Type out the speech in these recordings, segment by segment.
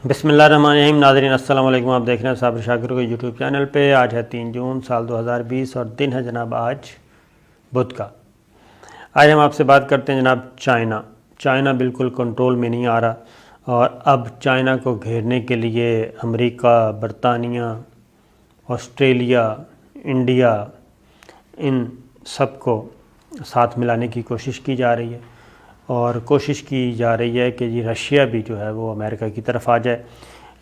بسم اللہ الرحمن الرحیم۔ ناظرین السلام علیکم، آپ دیکھ رہے ہیں صابر شاکر کو یوٹیوب چینل پہ۔ آج ہے 3 جون سال 2020 اور دن ہے جناب آج بدھ کا۔ آج ہم آپ سے بات کرتے ہیں جناب چائنا بالکل کنٹرول میں نہیں آ رہا، اور اب چائنا کو گھیرنے کے لیے امریکہ، برطانیہ، آسٹریلیا، انڈیا، ان سب کو ساتھ ملانے کی کوشش کی جا رہی ہے، اور کوشش کی جا رہی ہے کہ رشیا بھی جو ہے وہ امریکہ کی طرف آ جائے۔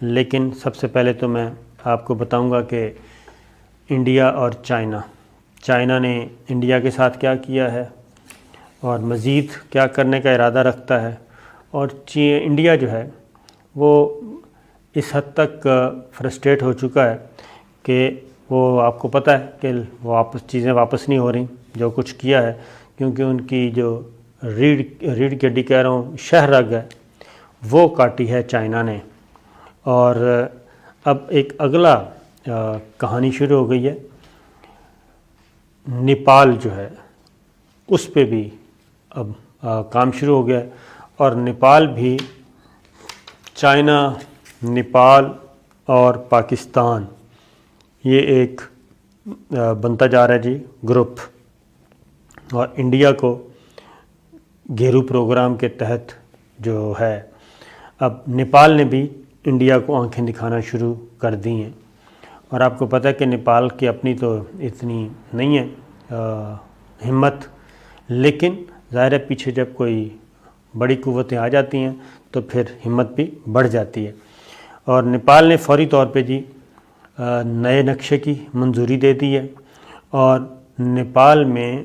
لیکن سب سے پہلے تو میں آپ کو بتاؤں گا کہ انڈیا اور چائنا نے انڈیا کے ساتھ کیا کیا ہے اور مزید کیا کرنے کا ارادہ رکھتا ہے، اور انڈیا جو ہے وہ اس حد تک فرسٹریٹ ہو چکا ہے کہ وہ آپ کو پتہ ہے کہ وہ چیزیں واپس نہیں ہو رہی جو کچھ کیا ہے، کیونکہ ان کی جو ریڑھ کی ہڈی کہہ رہا ہوں، شہ رگ ہے، وہ کاٹی ہے چائنا نے۔ اور اب ایک اگلا کہانی شروع ہو گئی ہے، نیپال جو ہے اس پہ بھی اب کام شروع ہو گیا ہے، اور نیپال بھی چائنا، نیپال اور پاکستان یہ ایک بنتا جا رہا ہے جی گروپ، اور انڈیا کو گھیرو پروگرام کے تحت جو ہے اب نیپال نے بھی انڈیا کو آنکھیں دکھانا شروع کر دی ہیں۔ اور آپ کو پتہ ہے کہ نیپال کی اپنی تو اتنی نہیں ہے ہمت، لیکن ظاہر ہے پیچھے جب کوئی بڑی قوتیں آ جاتی ہیں تو پھر ہمت بھی بڑھ جاتی ہے، اور نیپال نے فوری طور پہ جی نئے نقشے کی منظوری دے دی ہے، اور نیپال میں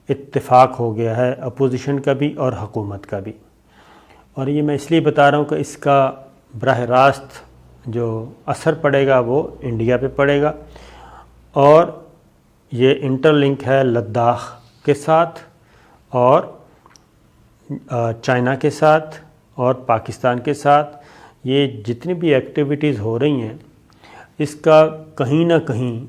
اتفاق ہو گیا ہے اپوزیشن کا بھی اور حکومت کا بھی۔ اور یہ میں اس لیے بتا رہا ہوں کہ اس کا براہ راست جو اثر پڑے گا وہ انڈیا پہ پڑے گا، اور یہ انٹر لنک ہے لداخ کے ساتھ اور چائنا کے ساتھ اور پاکستان کے ساتھ۔ یہ جتنی بھی ایکٹیویٹیز ہو رہی ہیں اس کا کہیں نہ کہیں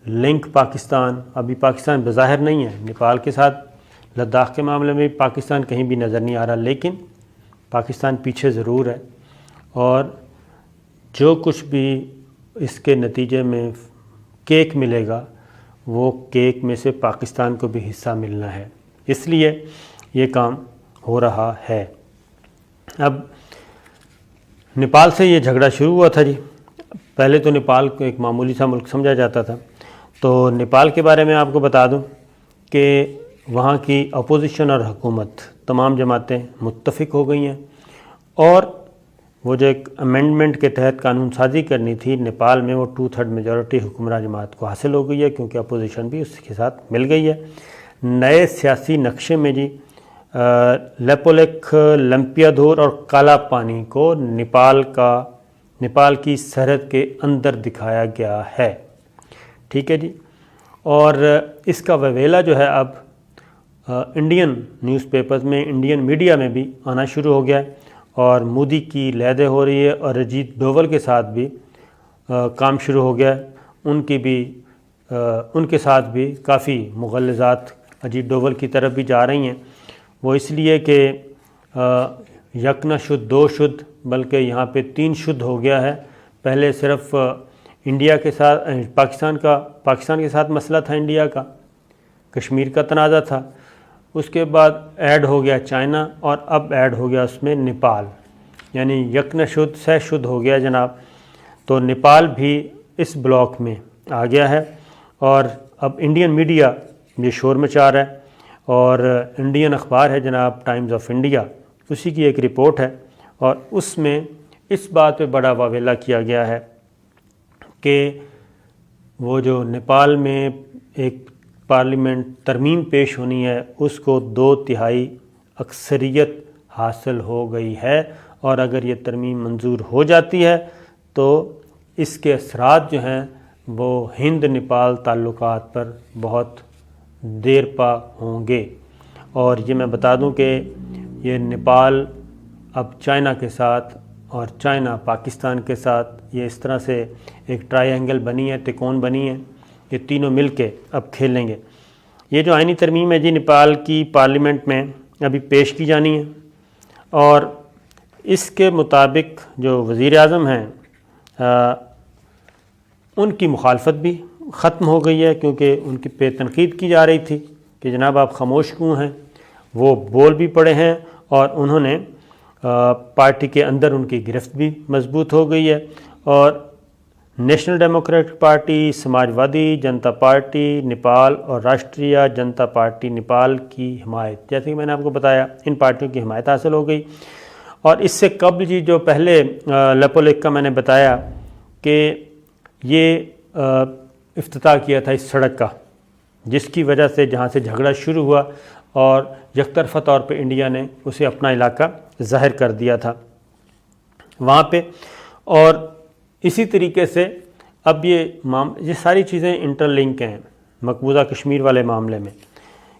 لنک ابھی پاکستان بظاہر نہیں ہے نیپال کے ساتھ۔ لداخ کے معاملے میں پاکستان کہیں بھی نظر نہیں آ رہا، لیکن پاکستان پیچھے ضرور ہے، اور جو کچھ بھی اس کے نتیجے میں کیک ملے گا وہ کیک میں سے پاکستان کو بھی حصہ ملنا ہے، اس لیے یہ کام ہو رہا ہے۔ اب نیپال سے یہ جھگڑا شروع ہوا تھا جی۔ پہلے تو نیپال کو ایک معمولی سا ملک سمجھا جاتا تھا، تو نیپال کے بارے میں آپ کو بتا دوں کہ وہاں کی اپوزیشن اور حکومت تمام جماعتیں متفق ہو گئی ہیں، اور وہ جو ایک امینڈمنٹ کے تحت قانون سازی کرنی تھی نیپال میں، وہ 2/3 میجورٹی حکمراں جماعت کو حاصل ہو گئی ہے، کیونکہ اپوزیشن بھی اس کے ساتھ مل گئی ہے۔ نئے سیاسی نقشے میں جی لیپولیک، لمپیادور اور کالا پانی کو نیپال کی سرحد کے اندر دکھایا گیا ہے، ٹھیک ہے جی۔ اور اس کا ویویلا جو ہے اب انڈین نیوز پیپرز میں، انڈین میڈیا میں بھی آنا شروع ہو گیا ہے، اور مودی کی لیدیں ہو رہی ہے، اور اجیت ڈوول کے ساتھ بھی کام شروع ہو گیا ہے۔ ان کے ساتھ بھی کافی مغلظات اجیت ڈوول کی طرف بھی جا رہی ہیں، وہ اس لیے کہ یک نہ شدھ 2 شدھ، بلکہ یہاں پہ 3 شدھ ہو گیا ہے۔ پہلے صرف انڈیا کے ساتھ پاکستان کے ساتھ مسئلہ تھا، انڈیا کا کشمیر کا تنازع تھا، اس کے بعد ایڈ ہو گیا چائنا، اور اب ایڈ ہو گیا اس میں نیپال، یعنی یک نہ شدھ 6 شدھ ہو گیا جناب۔ تو نیپال بھی اس بلاک میں آ گیا ہے، اور اب انڈین میڈیا یہ شور مچا رہا ہے، اور انڈین اخبار ہے جناب ٹائمز آف انڈیا، اسی کی ایک رپورٹ ہے، اور اس میں اس بات پہ بڑا واویلا کیا گیا ہے کہ وہ جو نیپال میں ایک پارلیمنٹ ترمیم پیش ہونی ہے اس کو 2/3 اکثریت حاصل ہو گئی ہے، اور اگر یہ ترمیم منظور ہو جاتی ہے تو اس کے اثرات جو ہیں وہ ہند نیپال تعلقات پر بہت دیر پا ہوں گے۔ اور یہ میں بتا دوں کہ یہ نیپال اب چائنا کے ساتھ اور چائنا پاکستان کے ساتھ یہ اس طرح سے ایک ٹرائی اینگل بنی ہے، تکون بنی ہے، یہ تینوں مل کے اب کھیلیں گے۔ یہ جو آئینی ترمیم ہے جی نیپال کی پارلیمنٹ میں ابھی پیش کی جانی ہے، اور اس کے مطابق جو وزیر اعظم ہیں ان کی مخالفت بھی ختم ہو گئی ہے، کیونکہ ان کی پہ تنقید کی جا رہی تھی کہ جناب آپ خاموش کیوں ہیں. وہ بول بھی پڑے ہیں اور انہوں نے پارٹی کے اندر ان کی گرفت بھی مضبوط ہو گئی ہے. اور نیشنل ڈیموکریٹک پارٹی، سماج وادی جنتا پارٹی نیپال اور راشٹریہ جنتا پارٹی نیپال کی حمایت، جیسے کہ میں نے آپ کو بتایا، ان پارٹیوں کی حمایت حاصل ہو گئی. اور اس سے قبل جی جو پہلے لیپولیک کا میں نے بتایا کہ یہ افتتاح کیا تھا اس سڑک کا، جس کی وجہ سے جہاں سے جھگڑا شروع ہوا اور یک طرفہ طور پہ انڈیا نے اسے اپنا علاقہ ظاہر کر دیا تھا وہاں پہ. اور اسی طریقے سے اب یہ ساری چیزیں انٹر لنک ہیں مقبوضہ کشمیر والے معاملے میں،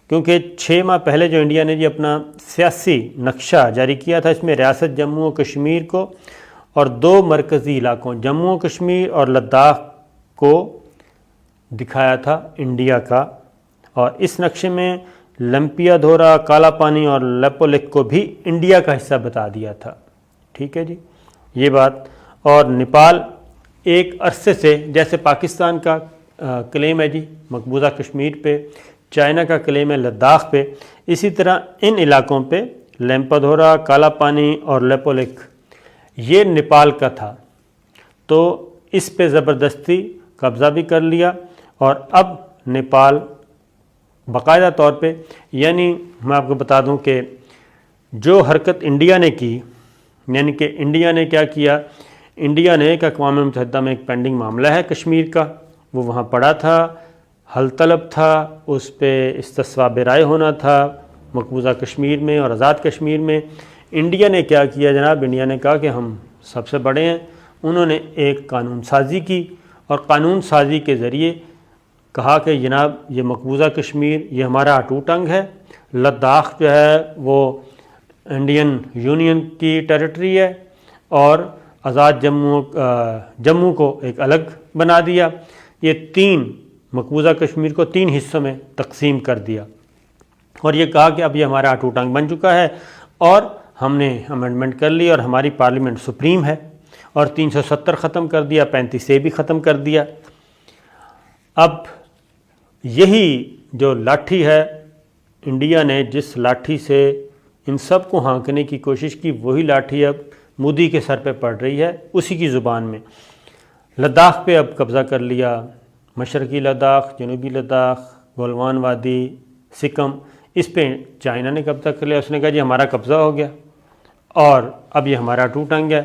کیونکہ 6 ماہ پہلے جو انڈیا نے اپنا سیاسی نقشہ جاری کیا تھا، اس میں ریاست جموں و کشمیر کو اور 2 مرکزی علاقوں جموں و کشمیر اور لداخ کو دکھایا تھا انڈیا کا. اور اس نقشے میں لمپیا دھورا، کالا پانی اور لیپولیک کو بھی انڈیا کا حصہ بتا دیا تھا. ٹھیک ہے جی، یہ بات. اور نیپال ایک عرصے سے، جیسے پاکستان کا کلیم ہے جی مقبوضہ کشمیر پہ، چائنا کا کلیم ہے لداخ پہ، اسی طرح ان علاقوں پہ لیمپادورا، کالا پانی اور لیپولیک یہ نیپال کا تھا. تو اس پہ زبردستی قبضہ بھی کر لیا. اور اب نیپال باقاعدہ طور پہ، یعنی میں آپ کو بتا دوں کہ جو حرکت انڈیا نے کی، یعنی کہ انڈیا نے کیا کیا، انڈیا نے ایک اقوام متحدہ میں ایک پینڈنگ معاملہ ہے کشمیر کا، وہ وہاں پڑا تھا، حل طلب تھا، اس پہ استصواب رائے ہونا تھا مقبوضہ کشمیر میں اور آزاد کشمیر میں. انڈیا نے کیا کیا جناب، انڈیا نے کہا کہ ہم سب سے بڑے ہیں. انہوں نے ایک قانون سازی کی اور قانون سازی کے ذریعے کہا کہ جناب یہ مقبوضہ کشمیر یہ ہمارا اٹوٹ انگ ہے، لداخ جو ہے وہ انڈین یونین کی ٹیریٹری ہے، اور آزاد جموں کو ایک الگ بنا دیا. یہ 3 مقبوضہ کشمیر کو 3 حصوں میں تقسیم کر دیا اور یہ کہا کہ اب یہ ہمارا اٹوٹ انگ بن چکا ہے اور ہم نے امینڈمنٹ کر لی اور ہماری پارلیمنٹ سپریم ہے، اور 370 ختم کر دیا، 35A بھی ختم کر دیا. اب یہی جو لاٹھی ہے انڈیا نے جس لاٹھی سے ان سب کو ہانکنے کی کوشش کی، وہی لاٹھی اب مودی کے سر پہ پڑ رہی ہے اسی کی زبان میں. لداخ پہ اب قبضہ کر لیا، مشرقی لداخ، جنوبی لداخ، گولوان وادی، سکم، اس پہ چائنا نے قبضہ کر لیا. اس نے کہا جی ہمارا قبضہ ہو گیا اور اب یہ ہمارا ٹوٹ انگ ہے.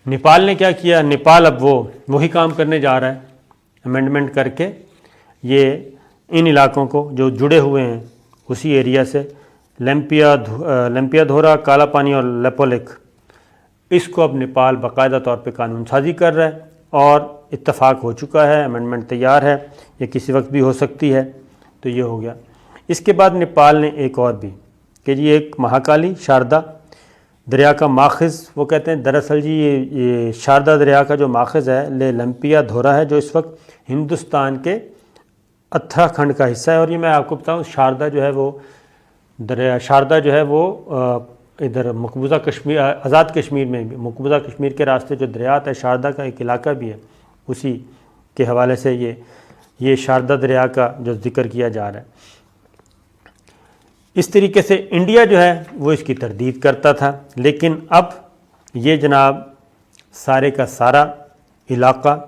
نیپال نے کیا کیا، نیپال اب وہی کام کرنے جا رہا ہے، امینڈمنٹ کر کے یہ ان علاقوں کو جو جڑے ہوئے ہیں اسی ایریا سے، لیمپیا دھورا، کالا پانی اور لیپولیک، اس کو اب نیپال باقاعدہ طور پہ قانون سازی کر رہا ہے اور اتفاق ہو چکا ہے، امینڈمنٹ تیار ہے، یہ کسی وقت بھی ہو سکتی ہے. تو یہ ہو گیا. اس کے بعد نیپال نے ایک اور بھی کہ جی ایک مہاکالی شاردا دریا کا ماخذ، وہ کہتے ہیں دراصل جی یہ شاردا دریا کا جو ماخذ ہے لیمپیا دھورا ہے، جو اس وقت ہندوستان کے اتراکھنڈ کا حصہ ہے. اور یہ میں آپ کو بتاؤں شاردا جو ہے وہ دریا، شاردا جو ہے وہ ادھر مقبوضہ کشمیر، آزاد کشمیر میں بھی، مقبوضہ کشمیر کے راستے جو دریا آتا ہے شاردا کا ایک علاقہ بھی ہے، اسی کے حوالے سے یہ شاردا دریا کا جو ذکر کیا جا رہا ہے. اس طریقے سے انڈیا جو ہے وہ اس کی تردید کرتا تھا، لیکن اب یہ جناب سارے کا سارا علاقہ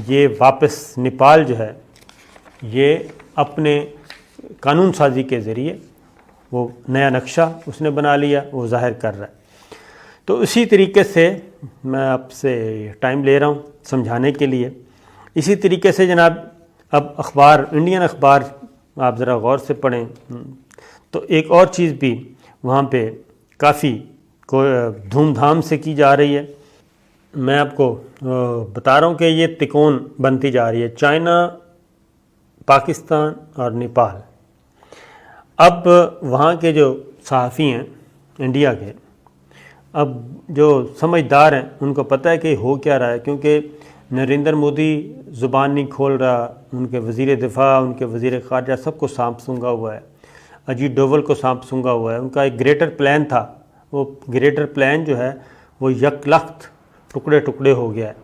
یہ واپس نیپال جو ہے یہ اپنے قانون سازی کے ذریعے وہ نیا نقشہ اس نے بنا لیا، وہ ظاہر کر رہا ہے. تو اسی طریقے سے میں آپ سے ٹائم لے رہا ہوں سمجھانے کے لیے. اسی طریقے سے جناب اب اخبار، انڈین اخبار آپ ذرا غور سے پڑھیں تو ایک اور چیز بھی وہاں پہ کافی دھوم دھام سے کی جا رہی ہے. میں آپ کو بتا رہا ہوں کہ یہ تکون بنتی جا رہی ہے، چائنا، پاکستان اور نیپال. اب وہاں کے جو صحافی ہیں انڈیا کے، اب جو سمجھدار ہیں ان کو پتہ ہے کہ ہو کیا رہا ہے، کیونکہ نریندر مودی زبان نہیں کھول رہا، ان کے وزیر دفاع، ان کے وزیر خارجہ سب کو سانپ سونگھا ہوا ہے، اجیت ڈوول کو سانپ سونگھا ہوا ہے. ان کا ایک گریٹر پلان تھا وہ گریٹر پلان جو ہے وہ یک لخت ٹکڑے ٹکڑے ہو گیا ہے،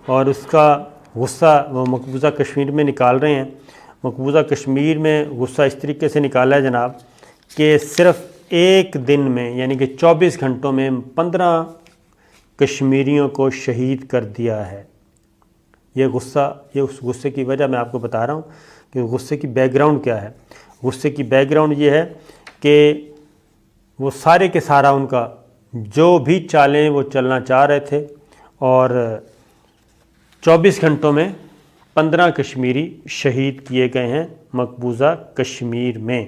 اور اس کا غصہ وہ مقبوضہ کشمیر میں نکال رہے ہیں۔ مقبوضہ کشمیر میں غصہ اس طریقے سے نکالا ہے جناب کہ صرف ایک دن میں یعنی کہ 24 گھنٹوں میں 15 کشمیریوں کو شہید کر دیا ہے۔ یہ غصہ، یہ اس غصے کی وجہ میں آپ کو بتا رہا ہوں کہ غصے کی بیک گراؤنڈ کیا ہے۔ غصے کی بیک گراؤنڈ یہ ہے کہ وہ سارے کے سارا ان کا جو بھی چالیں وہ چلنا چاہ رہے تھے، اور 24 گھنٹوں میں 15 کشمیری شہید کیے گئے ہیں مقبوضہ کشمیر میں،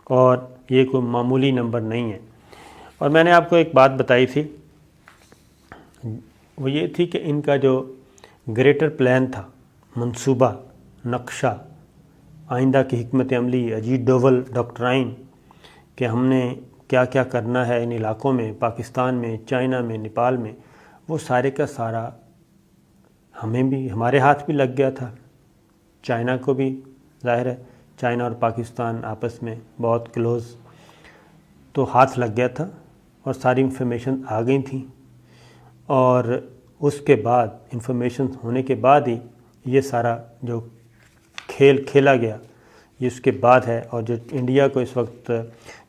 اور یہ کوئی معمولی نمبر نہیں ہے۔ اور میں نے آپ کو ایک بات بتائی تھی، وہ یہ تھی کہ ان کا جو گریٹر پلان تھا، منصوبہ، نقشہ، آئندہ کی حکمت عملی، اجیت ڈوول ڈاکٹرائن، کہ ہم نے کیا کیا کرنا ہے ان علاقوں میں، پاکستان میں، چائنا میں، نیپال میں، وہ سارے کا سارا ہمیں بھی، ہمارے ہاتھ بھی لگ گیا تھا، چائنا کو بھی، ظاہر ہے چائنا اور پاکستان آپس میں بہت کلوز، تو ہاتھ لگ گیا تھا اور ساری انفارمیشن آ گئی تھیں، اور اس کے بعد انفارمیشن ہونے کے بعد ہی یہ سارا جو کھیل کھیلا گیا یہ اس کے بعد ہے، اور جو انڈیا کو اس وقت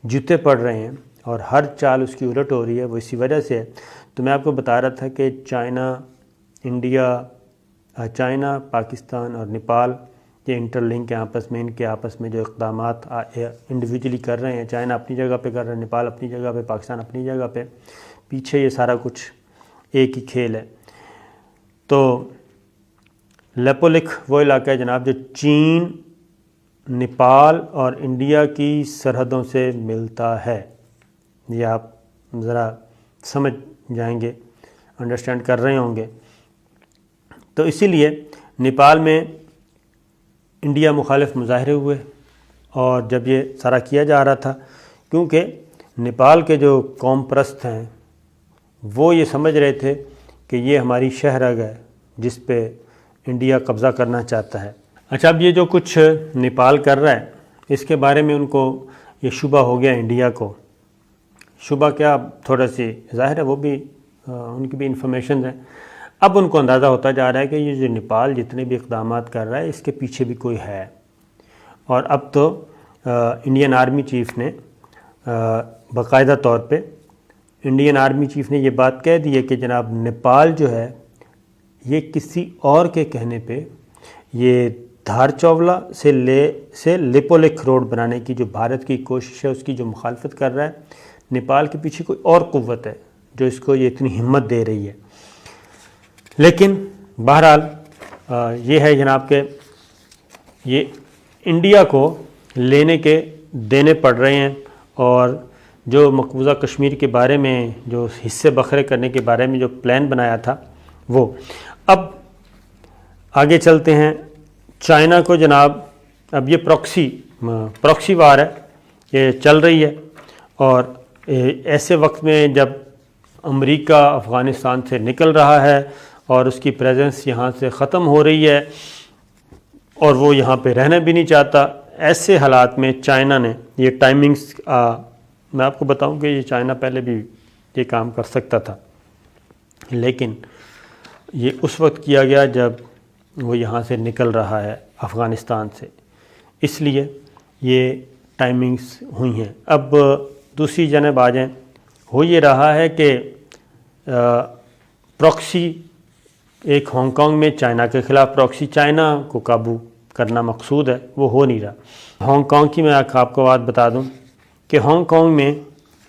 جوتے پڑ رہے ہیں اور ہر چال اس کی الٹ ہو رہی ہے وہ اسی وجہ سے ہے۔ تو میں آپ کو بتا رہا تھا کہ چائنا، پاکستان اور نیپال یہ انٹر لنک ہیں آپس میں، ان کے آپس میں جو اقدامات انڈیویجولی کر رہے ہیں، چائنا اپنی جگہ پہ کر رہا ہے، نیپال اپنی جگہ پہ، پاکستان اپنی جگہ پہ، پیچھے یہ سارا کچھ ایک ہی کھیل ہے۔ تو لیپولک وہ علاقہ ہے جناب جو چین، نیپال اور انڈیا کی سرحدوں سے ملتا ہے، یہ آپ ذرا سمجھ جائیں گے، انڈرسٹینڈ کر رہے ہوں گے۔ تو اسی لیے نیپال میں انڈیا مخالف مظاہرے ہوئے، اور جب یہ سارا کیا جا رہا تھا، کیونکہ نیپال کے جو قوم پرست ہیں وہ یہ سمجھ رہے تھے کہ یہ ہماری شہرگ ہے جس پہ انڈیا قبضہ کرنا چاہتا ہے۔ اچھا، اب یہ جو کچھ نیپال کر رہا ہے اس کے بارے میں ان کو یہ شبہ ہو گیا، انڈیا کو شبہ کیا، تھوڑا سی ظاہر ہے وہ بھی ان کی بھی انفارمیشن ہے۔ اب ان کو اندازہ ہوتا جا رہا ہے کہ یہ جو نیپال جتنے بھی اقدامات کر رہا ہے اس کے پیچھے بھی کوئی ہے، اور اب تو انڈین آرمی چیف نے باقاعدہ طور پہ انڈین آرمی چیف نے یہ بات کہہ دی ہے کہ جناب نیپال جو ہے یہ کسی اور کے کہنے پہ یہ دھار چولا سے لیپولک روڈ بنانے کی جو بھارت کی کوشش ہے اس کی جو مخالفت کر رہا ہے، نیپال کے پیچھے کوئی اور قوت ہے جو اس کو یہ اتنی ہمت دے رہی ہے۔ لیکن بہرحال یہ ہے جناب کہ یہ انڈیا کو لینے کے دینے پڑ رہے ہیں، اور جو مقبوضہ کشمیر کے بارے میں جو حصے بکھرے کرنے کے بارے میں جو پلان بنایا تھا وہ۔ اب آگے چلتے ہیں چائنا کو جناب، اب یہ پروکسی وار ہے، یہ چل رہی ہے، اور ایسے وقت میں جب امریکہ افغانستان سے نکل رہا ہے اور اس کی پریزنس یہاں سے ختم ہو رہی ہے اور وہ یہاں پہ رہنا بھی نہیں چاہتا، ایسے حالات میں چائنا نے یہ ٹائمنگز، میں آپ کو بتاؤں کہ یہ چائنا پہلے بھی یہ کام کر سکتا تھا، لیکن یہ اس وقت کیا گیا جب وہ یہاں سے نکل رہا ہے افغانستان سے، اس لیے یہ ٹائمنگز ہوئی ہیں۔ اب دوسری جانب آ جائیں، ہو یہ رہا ہے کہ پروکسی ایک ہانگ کانگ میں چائنا کے خلاف پروکسی، چائنا کو قابو کرنا مقصود ہے، وہ ہو نہیں رہا۔ ہانگ کانگ کی میں آپ کو بات بتا دوں کہ ہانگ کانگ میں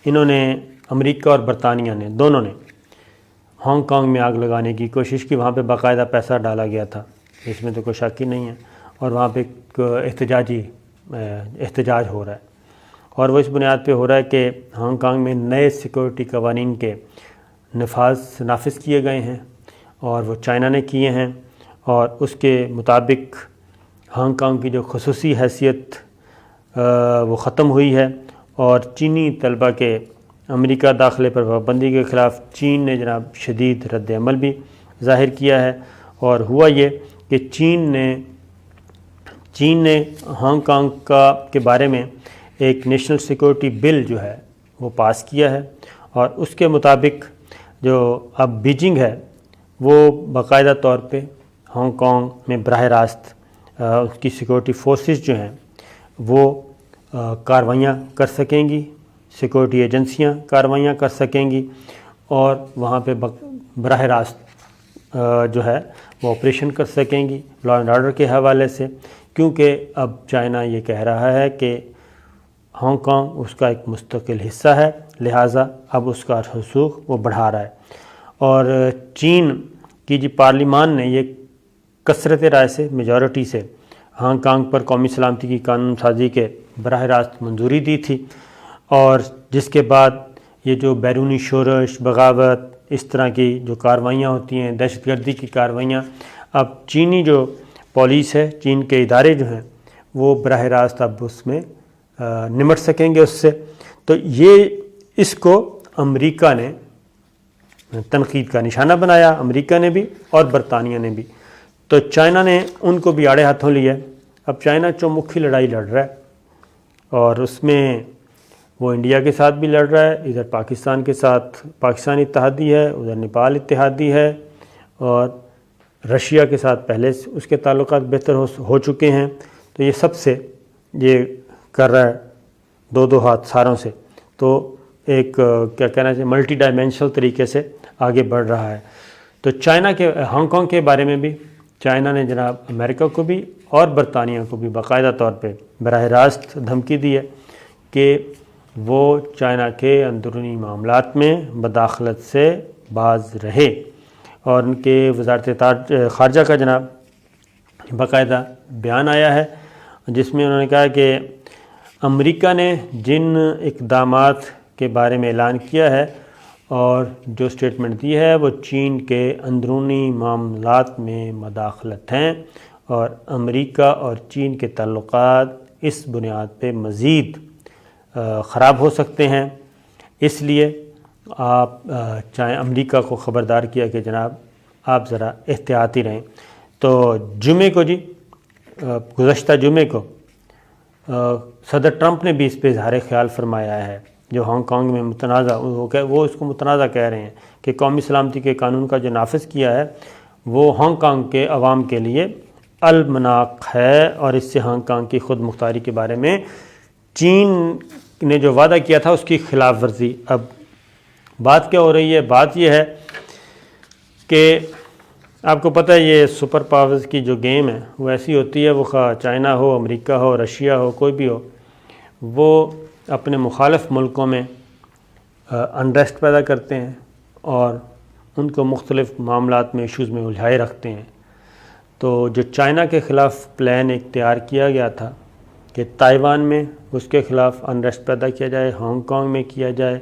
انہوں نے، امریکہ اور برطانیہ نے، دونوں نے ہانگ کانگ میں آگ لگانے کی کوشش کی، وہاں پہ باقاعدہ پیسہ ڈالا گیا تھا، اس میں تو کوئی شک ہی نہیں ہے، اور وہاں پہ احتجاج ہو رہا ہے، اور وہ اس بنیاد پہ ہو رہا ہے کہ ہانگ کانگ میں نئے سیکورٹی قوانین کے نافذ کیے گئے ہیں، اور وہ چائنا نے کیے ہیں، اور اس کے مطابق ہانگ کانگ کی جو خصوصی حیثیت وہ ختم ہوئی ہے، اور چینی طلبہ کے امریکہ داخلے پر پابندی کے خلاف چین نے جناب شدید رد عمل بھی ظاہر کیا ہے، اور ہوا یہ کہ چین نے ہانگ کانگ کے بارے میں ایک نیشنل سیکورٹی بل جو ہے وہ پاس کیا ہے، اور اس کے مطابق جو اب بیجنگ ہے وہ باقاعدہ طور پہ ہانگ کانگ میں براہ راست اس کی سیکورٹی فورسز جو ہیں وہ کارروائیاں کر سکیں گی، سیکورٹی ایجنسیاں کارروائیاں کر سکیں گی، اور وہاں پہ براہ راست جو ہے وہ آپریشن کر سکیں گی لا اینڈ آرڈر کے حوالے سے، کیونکہ اب چائنا یہ کہہ رہا ہے کہ ہانگ کانگ اس کا ایک مستقل حصہ ہے، لہٰذا اب اس کا رسوخ وہ بڑھا رہا ہے۔ اور چین کی جی پارلیمان نے یہ کثرت رائے سے، میجورٹی سے، ہانگ کانگ پر قومی سلامتی کی قانون سازی کے براہ راست منظوری دی تھی، اور جس کے بعد یہ جو بیرونی شورش، بغاوت، اس طرح کی جو کارروائیاں ہوتی ہیں، دہشت گردی کی کارروائیاں، اب چینی جو پولیس ہے، چین کے ادارے جو ہیں وہ براہ راست اب اس میں نمٹ سکیں گے اس سے۔ تو یہ اس کو امریکہ نے تنقید کا نشانہ بنایا، امریکہ نے بھی اور برطانیہ نے بھی۔ تو چائنا نے ان کو بھی آڑے ہاتھوں لیا۔ اب چائنا چومکھی لڑائی لڑ رہا ہے، اور اس میں وہ انڈیا کے ساتھ بھی لڑ رہا ہے، ادھر پاکستان کے ساتھ پاکستان اتحادی ہے، ادھر نیپال اتحادی ہے، اور رشیا کے ساتھ پہلے اس کے تعلقات بہتر ہو چکے ہیں۔ تو یہ سب سے یہ کر رہا ہے دو ہاتھ ساروں سے، تو ایک کیا کہنا چاہیے ملٹی ڈائمینشنل طریقے سے آگے بڑھ رہا ہے۔ تو چائنا کے ہانگ کانگ کے بارے میں بھی چائنا نے جناب امریکہ کو بھی اور برطانیہ کو بھی باقاعدہ طور پہ براہ راست دھمکی دی ہے کہ وہ چائنا کے اندرونی معاملات میں مداخلت سے باز رہے، اور ان کے وزارت خارجہ کا جناب باقاعدہ بیان آیا ہے جس میں انہوں نے کہا کہ امریکہ نے جن اقدامات کے بارے میں اعلان کیا ہے اور جو سٹیٹمنٹ دی ہے وہ چین کے اندرونی معاملات میں مداخلت ہیں، اور امریکہ اور چین کے تعلقات اس بنیاد پہ مزید خراب ہو سکتے ہیں۔ اس لیے آپ امریکہ کو خبردار کیا کہ جناب آپ ذرا احتیاطی رہیں۔ تو جمعے کو گزشتہ جمعے کو صدر ٹرمپ نے بھی اس پہ اظہار خیال فرمایا ہے، جو ہانگ کانگ میں متنازع، وہ اس کو متنازع کہہ رہے ہیں کہ قومی سلامتی کے قانون کا جو نافذ کیا ہے وہ ہانگ کانگ کے عوام کے لیے المناق ہے، اور اس سے ہانگ کانگ کی خود مختاری کے بارے میں چین نے جو وعدہ کیا تھا اس کی خلاف ورزی۔ اب بات کیا ہو رہی ہے؟ بات یہ ہے کہ آپ کو پتہ ہے یہ سپر پاورز کی جو گیم ہے وہ ایسی ہوتی ہے، وہ خواہ چائنا ہو، امریکہ ہو، رشیا ہو، کوئی بھی ہو، وہ اپنے مخالف ملکوں میں انریسٹ پیدا کرتے ہیں اور ان کو مختلف معاملات میں ایشوز میں الجھائے رکھتے ہیں۔ تو جو چائنا کے خلاف پلان ایک تیار کیا گیا تھا کہ تائیوان میں اس کے خلاف انریسٹ پیدا کیا جائے، ہانگ کانگ میں کیا جائے،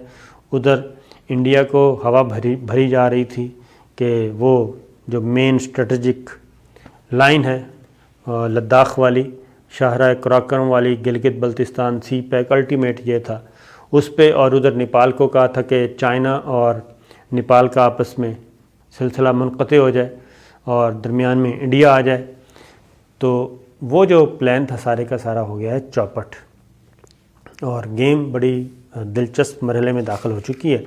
ادھر انڈیا کو ہوا بھری جا رہی تھی کہ وہ جو مین اسٹریٹجک لائن ہے لداخ والی، شاہراہ قراقرم والی، گلگت بلتستان سی پیک، الٹیمیٹ یہ تھا اس پہ، اور ادھر نیپال کو کہا تھا کہ چائنا اور نیپال کا آپس میں سلسلہ منقطع ہو جائے اور درمیان میں انڈیا آ جائے۔ تو وہ جو پلان تھا سارے کا سارا ہو گیا ہے چوپٹ، اور گیم بڑی دلچسپ مرحلے میں داخل ہو چکی ہے۔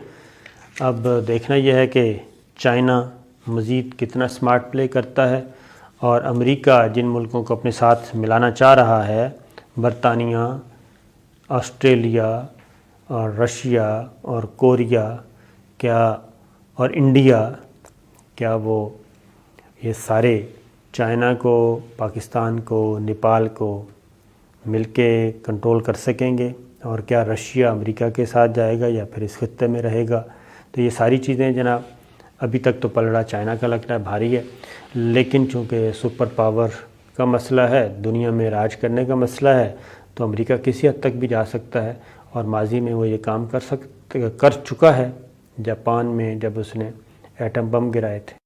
اب دیکھنا یہ ہے کہ چائنا مزید کتنا سمارٹ پلے کرتا ہے، اور امریکہ جن ملکوں کو اپنے ساتھ ملانا چاہ رہا ہے، برطانیہ، آسٹریلیا اور رشیا اور کوریا اور انڈیا، کیا وہ یہ سارے چائنا کو، پاکستان کو، نیپال کو مل کے کنٹرول کر سکیں گے؟ اور کیا رشیا امریکہ کے ساتھ جائے گا یا پھر اس خطے میں رہے گا؟ تو یہ ساری چیزیں جناب ابھی تک تو پلڑا چائنا کا لگتا ہے بھاری ہے، لیکن چونکہ سپر پاور کا مسئلہ ہے، دنیا میں راج کرنے کا مسئلہ ہے، تو امریکہ کسی حد تک بھی جا سکتا ہے، اور ماضی میں وہ یہ کام کر چکا ہے جاپان میں جب اس نے ایٹم بم گرائے تھے۔